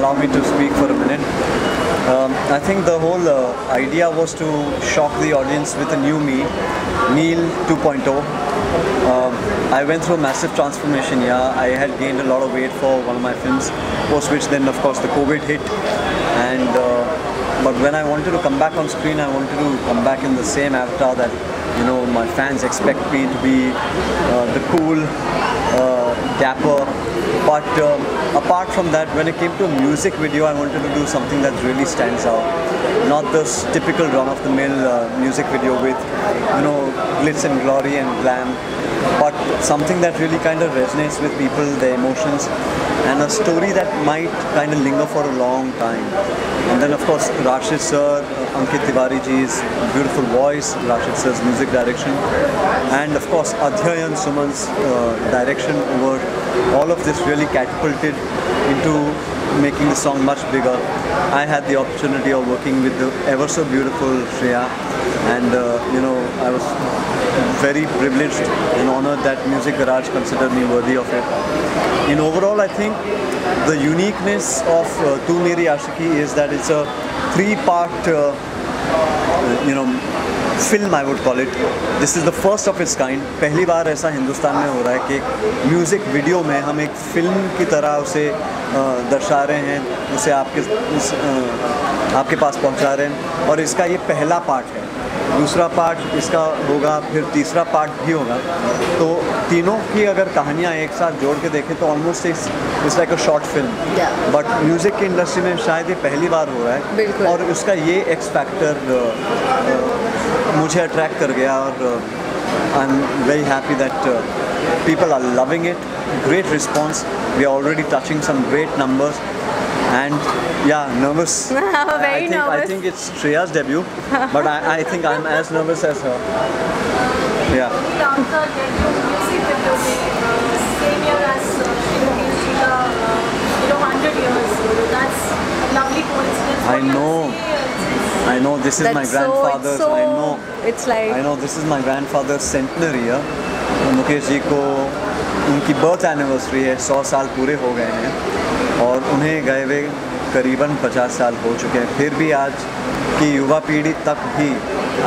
allow me to speak for a minute. I think the whole idea was to shock the audience with a new me, Neil 2.0. I went through a massive transformation. Yeah, I had gained a lot of weight for one of my films, post which then of course the COVID hit, and but when I wanted to come back on screen, I wanted to come back in the same avatar that my fans expect me to be, the cool, dapper. But apart from that, when it came to a music video, I wanted to do something that really stands out. Not this typical run-of-the-mill music video with, glitz and glory and glam, but something that really kind of resonates with people, their emotions, and a story that might kind of linger for a long time. And then of course Rashid sir, Ankit Tiwari ji's beautiful voice, Rashid sir's music direction, and of course Adhyayan Suman's direction over all of this really catapulted into making the song much bigger. I had the opportunity of working with the ever so beautiful Shreya, and I was very privileged and honored that Music Garage considered me worthy of it. In overall, I think the uniqueness of Tu Meri Aashiqui is that it's a three-part film, I would call it. This is the first of its kind. पहली बार ऐसा हिंदुस्तान में हो रहा है कि music video में हम एक फिल्म की तरह उसे दर्शा रहे हैं, उसे आपके पास पहुंचा रहे हैं, और इसका ये पहला पार्ट है। दूसरा पार्ट इसका होगा, फिर तीसरा पार्ट भी होगा। तो तीनों की अगर कहानियाँ एक साथ जोड़ के देखें तो almost it's like a short film. But music की इंडस्ट्री में शायद ये पहली बार हो रहा है, और उसका ये एक्स फैक्टर मुझे अट्रैक्ट कर गया, और I am very happy that people are loving it. Great response. We are already touching some great numbers, and yeah, nervous. Very nervous. I think it's Shreya's debut, but I think I'm as nervous as her. Yeah. After debut music video में same year as Shri 100 years. That's a lovely coincidence. I know. This is my grandfather's. So, I know. It's like. I know this is my grandfather's centenary year. Mukesh ji को उनकी birth anniversary है, 100 साल पूरे हो गए हैं, और उन्हें गए हुए करीबन 50 साल हो चुके हैं। फिर भी आज की युवा पीढ़ी तक भी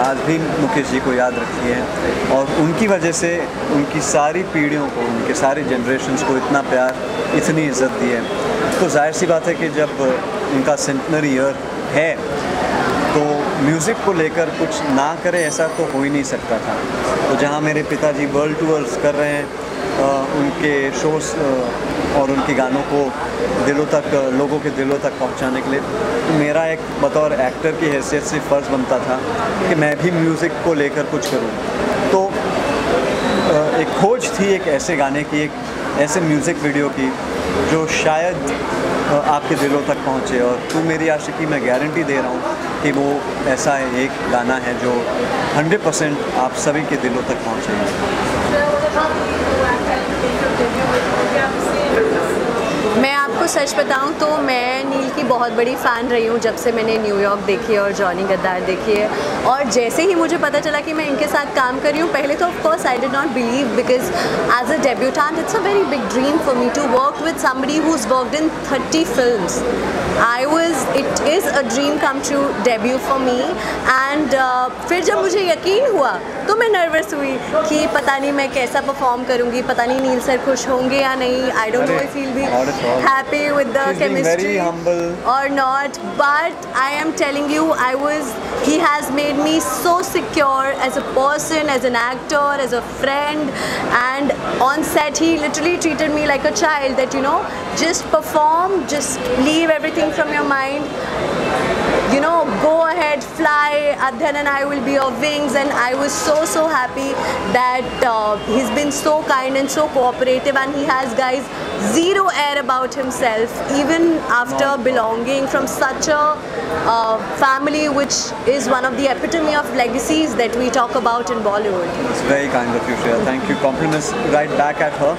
आज भी मुकेश जी को याद रखती है, और उनकी वजह से उनकी सारी पीढ़ियों को, उनके सारे जनरेशन्स को इतना प्यार, इतनी इज़्ज़त दी है। तो जाहिर सी बात है कि जब उनका सेंटनरी ईयर है तो म्यूज़िक को लेकर कुछ ना करें ऐसा तो हो ही नहीं सकता था। तो जहाँ मेरे पिताजी वर्ल्ड टूर्स कर रहे हैं उनके शोज़ और उनके गानों को लोगों के दिलों तक पहुँचाने के लिए, तो मेरा एक बतौर एक्टर की हैसियत से फ़र्ज़ बनता था कि मैं भी म्यूज़िक को लेकर कुछ करूँ। तो एक खोज थी एक ऐसे गाने की, एक ऐसे म्यूज़िक वीडियो की जो शायद आपके दिलों तक पहुँचे, और तू मेरी आशिकी मैं गारंटी दे रहा हूँ कि वो ऐसा एक गाना है जो 100% आप सभी के दिलों तक पहुँचेगा। मैं आपको सच बताऊं तो मैं नील की बहुत बड़ी फ़ैन रही हूँ जब से मैंने न्यूयॉर्क देखी है और जॉनी गद्दार देखी है, और जैसे ही मुझे पता चला कि मैं इनके साथ काम कर रही हूँ, पहले तो of course I did not believe, because as a debutante it's a very big dream for me to work with somebody who is worked in 30 films. It is a dream come true debut for me, and फिर जब मुझे यकीन हुआ तो मैं nervous हुई कि पता नहीं मैं कैसा परफॉर्म करूँगी, पता नहीं नील सर खुश होंगे या नहीं, I don't know if he will be happy with the chemistry or not, but I am telling you, he has made me so secure as a person, as an actor, as a friend, and on set he literally treated me like a child, that just perform, just leave everything from your mind, go ahead, fly, Adhyan and I will be your wings. And I was so happy that he's been so kind and so cooperative, and he has, guys, zero air about himself, even after belonging from such a family which is one of the epitome of legacies that we talk about in Bollywood. It's very kind of you, Shreya. Thank you. Compliments right back at her.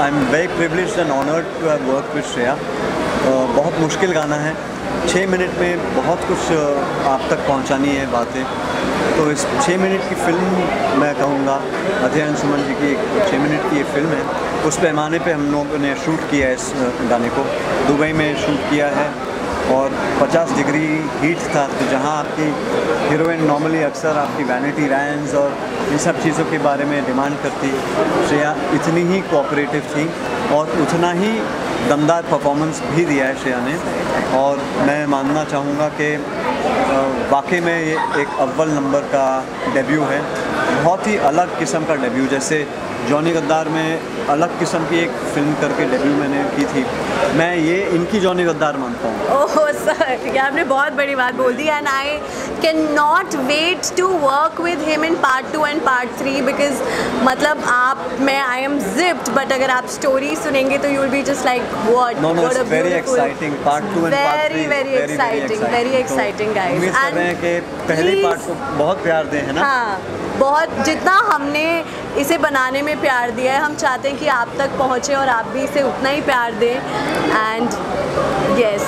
I'm very privileged and honored to have worked with Shreya. बहुत मुश्किल गाना है, 6 minute में बहुत कुछ आप तक पहुंचानी है बातें, तो इस 6 मिनट की फ़िल्म मैं कहूँगा, अध्ययन सुमन जी की एक 6 मिनट की ये फ़िल्म है। उस पैमाने पे हम लोगों ने शूट किया है इस गाने को, दुबई में शूट किया है और 50 डिग्री हीट था। तो जहाँ आपकी हीरोइन नॉर्मली अक्सर आपकी वैनिटी रैंस और इन सब चीज़ों के बारे में डिमांड करती, श्रेया इतनी ही कोऑपरेटिव थी और उतना ही दमदार परफॉर्मेंस भी दिया है श्रेया ने। और मैं मानना चाहूँगा कि वाकई में ये एक अव्वल नंबर का डेब्यू है, बहुत ही अलग किस्म का डेब्यू। जैसे जॉनी गद्दार में अलग किस्म की एक फिल्म करके डेब्यू मैंने की थी, मैं ये इनकी जॉनी गद्दार मानता हूँ। ओह सर, ये आपने बहुत बड़ी बात बोल दी। And I can not wait to work with him in part 2 and part 3 because मतलब मैं आई एम जिप्ड, बट अगर आप स्टोरी सुनेंगे तो you will be just like what what a very exciting part 2 and part 3, very exciting guys. उम्मीद कर रहे हैं कि पहले पार्ट को बहुत प्यार दें, है ना? हाँ, बहुत, जितना हमने इसे बनाने में प्यार दिया है, हम चाहते हैं कि आप तक पहुँचे और आप भी इसे उतना ही प्यार दें। And yes